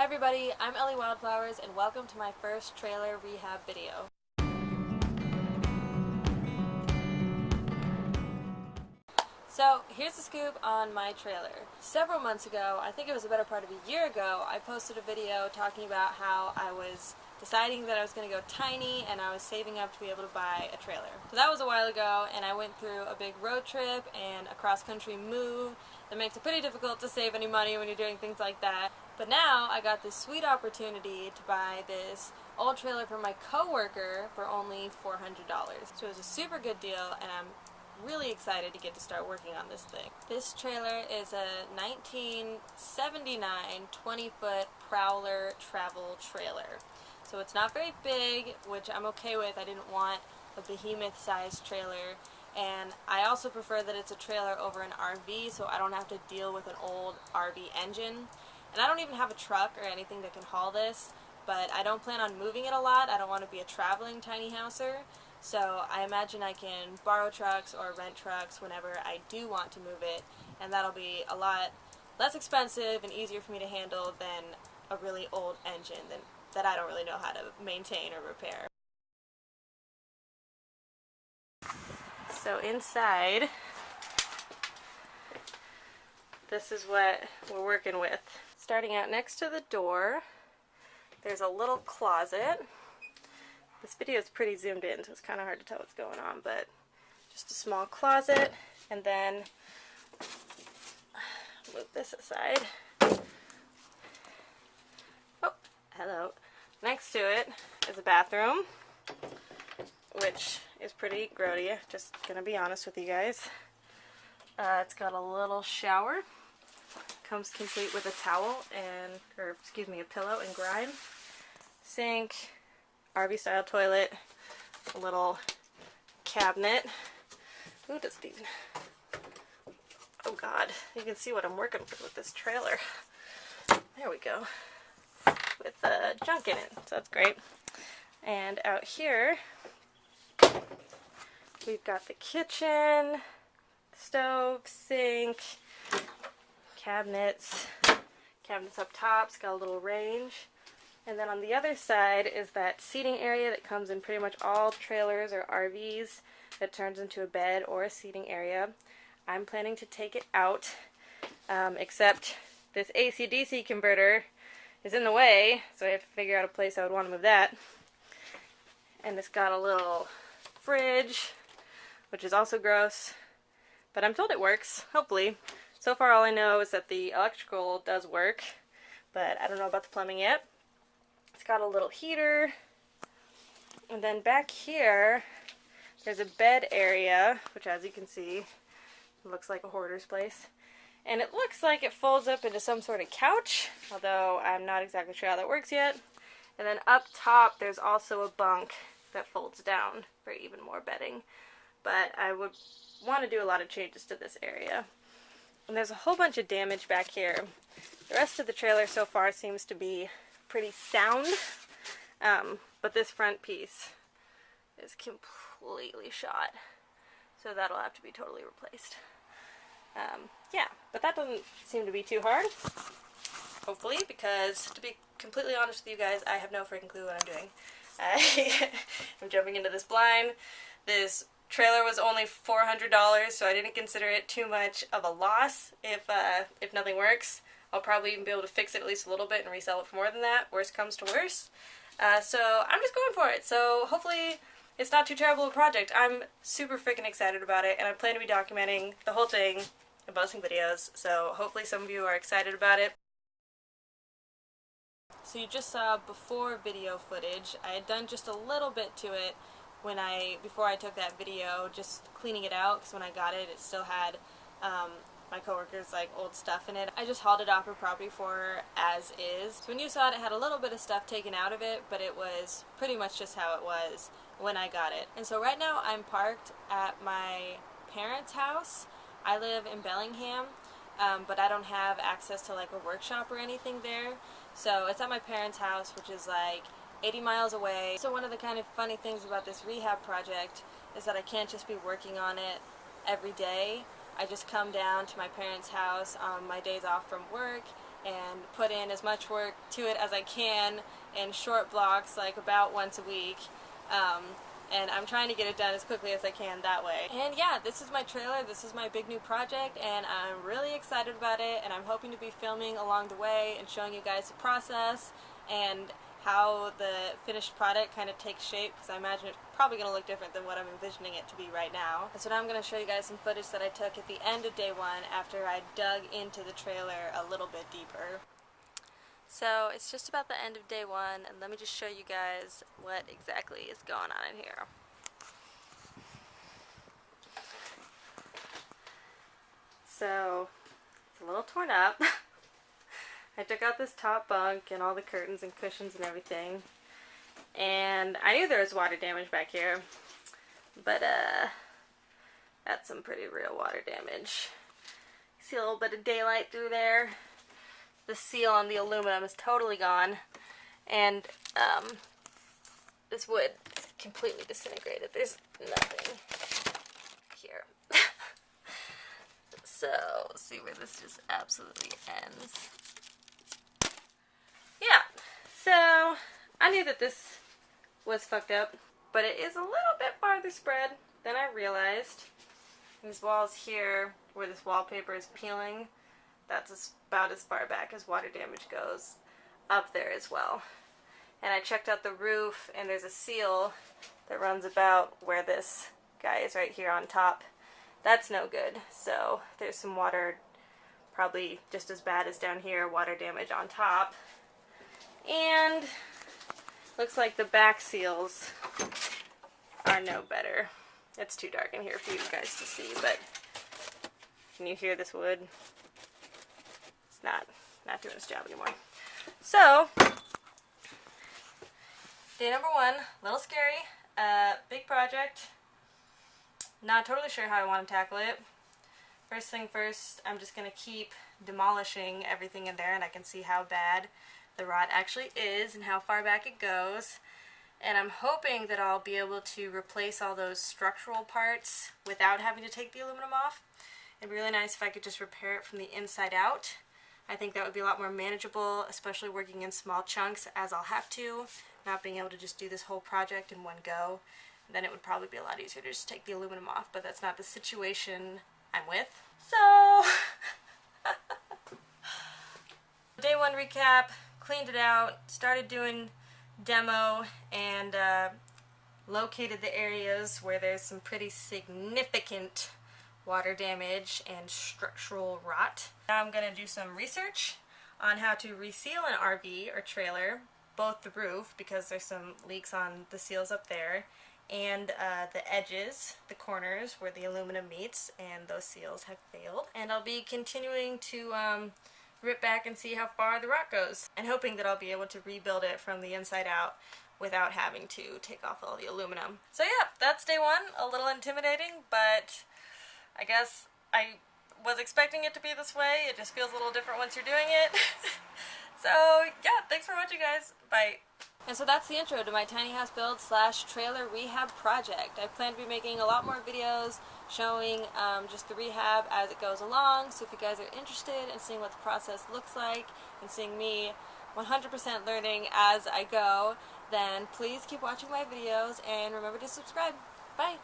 Hi everybody, I'm Ellie Wildflowers and welcome to my first trailer rehab video. So here's the scoop on my trailer. Several months ago, I think it was a better part of a year ago, I posted a video talking about how I was deciding that I was going to go tiny and I was saving up to be able to buy a trailer. So that was a while ago, and I went through a big road trip and a cross-country move that makes it pretty difficult to save any money when you're doing things like that. But now I got this sweet opportunity to buy this old trailer from my coworker for only $400. So it was a super good deal, and I'm really excited to get to start working on this thing. This trailer is a 1979 20-foot Prowler travel trailer. So it's not very big, which I'm okay with. I didn't want a behemoth-sized trailer. And I also prefer that it's a trailer over an RV, so I don't have to deal with an old RV engine. And I don't even have a truck or anything that can haul this, but I don't plan on moving it a lot. I don't want to be a traveling tiny houser. So I imagine I can borrow trucks or rent trucks whenever I do want to move it, and that'll be a lot less expensive and easier for me to handle than a really old engine that I don't really know how to maintain or repair. So inside, this is what we're working with. Starting out next to the door, there's a little closet. This video is pretty zoomed in, so it's kind of hard to tell what's going on, but just a small closet, and then move this aside. Oh, hello. Next to it is a bathroom, which is pretty grody, just gonna be honest with you guys. It's got a little shower. Comes complete with a towel and, a pillow and grime. Sink, RV style toilet, a little cabinet. Ooh, does it even... Oh god, you can see what I'm working with this trailer. There we go. With junk in it, so that's great. And out here, we've got the kitchen, stove, sink, cabinets up top. It's got a little range. And then on the other side is that seating area that comes in pretty much all trailers or RVs that turns into a bed or a seating area. I'm planning to take it out, except this AC-DC converter is in the way, so I have to figure out a place I would want to move that. And it's got a little fridge, which is also gross, but I'm told it works, hopefully. So far all I know is that the electrical does work, but I don't know about the plumbing yet. It's got a little heater, and then back here there's a bed area, which as you can see looks like a hoarder's place, and it looks like it folds up into some sort of couch, although I'm not exactly sure how that works yet. And then up top there's also a bunk that folds down for even more bedding, but I would want to do a lot of changes to this area. And there's a whole bunch of damage back here. The rest of the trailer so far seems to be pretty sound, but this front piece is completely shot, so that'll have to be totally replaced. Yeah, but that doesn't seem to be too hard, hopefully, because to be completely honest with you guys, I have no freaking clue what I'm doing. I'm jumping into this blind. This trailer was only $400, so I didn't consider it too much of a loss if nothing works. I'll probably even be able to fix it at least a little bit and resell it for more than that, worst comes to worst. So I'm just going for it. So hopefully it's not too terrible a project. I'm super freaking excited about it, and I plan to be documenting the whole thing and posting videos, so hopefully some of you are excited about it. So you just saw before video footage. I had done just a little bit to it before I took that video, just cleaning it out, because when I got it, it still had my coworker's old stuff in it. I just hauled it off her property for her as is. So when you saw it, it had a little bit of stuff taken out of it, but it was pretty much just how it was when I got it. And so right now I'm parked at my parents' house. I live in Bellingham, but I don't have access to a workshop or anything there. So it's at my parents' house, which is 80 miles away. So one of the kind of funny things about this rehab project is that I can't just be working on it every day. I just come down to my parents' house on my days off from work and put in as much work to it as I can in short blocks, like about once a week. And I'm trying to get it done as quickly as I can that way. And yeah, this is my trailer, this is my big new project, and I'm really excited about it, and I'm hoping to be filming along the way and showing you guys the process and how the finished product kind of takes shape, because I imagine it's probably going to look different than what I'm envisioning it to be right now. And so now I'm going to show you guys some footage that I took at the end of day one after I dug into the trailer a little bit deeper. So it's just about the end of day one, and let me just show you guys what exactly is going on in here. So it's a little torn up. I took out this top bunk and all the curtains and cushions and everything, and I knew there was water damage back here, but that's some pretty real water damage. See a little bit of daylight through there. The seal on the aluminum is totally gone, and this wood is completely disintegrated. There's nothing here. So, let's see where this just absolutely ends. Yeah, so I knew that this was fucked up, but it is a little bit farther spread than I realized. These walls here, where this wallpaper is peeling, that's about as far back as water damage goes, up there as well. And I checked out the roof, and there's a seal that runs about where this guy is right here on top. That's no good, so there's some water, probably just as bad as down here, water damage on top. And looks like the back seals are no better. It's too dark in here for you guys to see, but can you hear this wood? It's not doing its job anymore. So, day number one, a little scary, big project. Not totally sure how I want to tackle it. First thing first, I'm just going to keep demolishing everything in there, and I can see how bad the rot actually is and how far back it goes. And I'm hoping that I'll be able to replace all those structural parts without having to take the aluminum off. It'd be really nice if I could just repair it from the inside out. I think that would be a lot more manageable, especially working in small chunks, as I'll have to, not being able to just do this whole project in one go. Then it would probably be a lot easier to just take the aluminum off, but that's not the situation I'm with. So, day one recap, cleaned it out, started doing demo, and located the areas where there's some pretty significant water damage and structural rot. Now I'm going to do some research on how to reseal an RV or trailer, both the roof, because there's some leaks on the seals up there, and the edges, the corners where the aluminum meets, and those seals have failed. And I'll be continuing to rip back and see how far the rot goes, and hoping that I'll be able to rebuild it from the inside out without having to take off all the aluminum. So yeah, that's day one. A little intimidating, but I guess I was expecting it to be this way. It just feels a little different once you're doing it. So yeah, thanks for watching, guys. Bye. And so that's the intro to my tiny house build / trailer rehab project. I plan to be making a lot more videos showing just the rehab as it goes along. So if you guys are interested in seeing what the process looks like and seeing me 100% learning as I go, then please keep watching my videos and remember to subscribe. Bye.